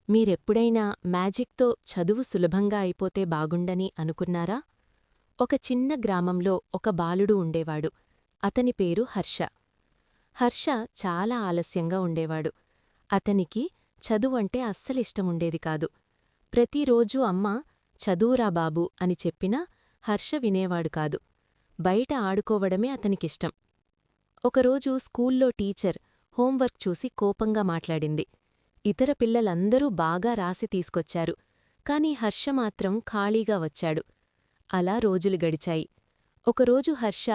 మీరెప్పుడైనా మ్యాజిక్తో చదువు సులభంగా అయిపోతే బాగుండని అనుకున్నారా? ఒక చిన్న గ్రామంలో ఒక బాలుడు ఉండేవాడు. అతని పేరు హర్ష. హర్ష చాలా ఆలస్యంగా ఉండేవాడు. అతనికి చదువంటే అస్సలిష్టముండేది కాదు. ప్రతిరోజూ అమ్మ చదువురా బాబూ అని చెప్పినా హర్ష వినేవాడు కాదు. బయట ఆడుకోవడమే అతనికిష్టం. ఒకరోజు స్కూల్లో టీచర్ హోంవర్క్ చూసి కోపంగా మాట్లాడింది. ఇతర పిల్లలందరూ బాగా రాసి తీసుకొచ్చారు, కాని హర్ష మాత్రం ఖాళీగా వచ్చాడు. అలా రోజులు గడిచాయి. ఒకరోజు హర్ష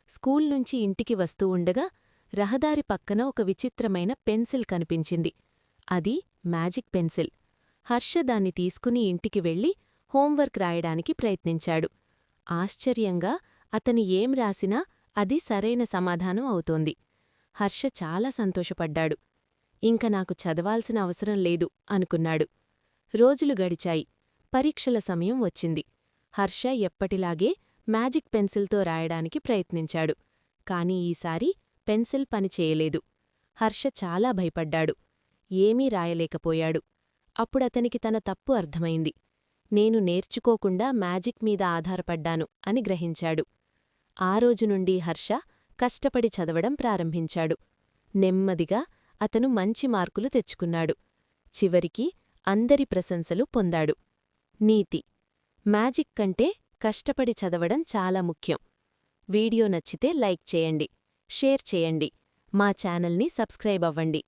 స్కూల్ నుంచి ఇంటికి వస్తూ ఉండగా రహదారి పక్కన ఒక విచిత్రమైన పెన్సిల్ కనిపించింది. అది మ్యాజిక్ పెన్సిల్. హర్ష దాన్ని తీసుకుని ఇంటికి వెళ్ళి హోంవర్క్ రాయడానికి ప్రయత్నించాడు. ఆశ్చర్యంగా అతని ఏం రాసినా అది సరైన సమాధానం అవుతోంది. హర్ష చాలా సంతోషపడ్డాడు. ఇంక నాకు చదవాల్సిన అవసరం లేదు అనుకున్నాడు. రోజులు గడిచాయి. పరీక్షల సమయం వచ్చింది. హర్ష ఎప్పటిలాగే మ్యాజిక్ పెన్సిల్తో రాయడానికి ప్రయత్నించాడు. కాని ఈసారి పెన్సిల్ పనిచేయలేదు. హర్ష చాలా భయపడ్డాడు. ఏమీ రాయలేకపోయాడు. అప్పుడతనికి తన తప్పు అర్థమైంది. నేను నేర్చుకోకుండా మ్యాజిక్ మీద ఆధారపడ్డాను అని గ్రహించాడు. ఆ రోజు నుండి హర్ష కష్టపడి చదవడం ప్రారంభించాడు. నెమ్మదిగా అతను మంచి మార్కులు తెచ్చుకున్నాడు. చివరికి అందరి ప్రశంసలు పొందాడు. నీతి: మ్యాజిక్ కంటే కష్టపడి చదవడం చాలా ముఖ్యం. వీడియో నచ్చితే లైక్ చేయండి, షేర్ చేయండి, మా ఛానల్ని సబ్స్క్రైబ్ అవ్వండి.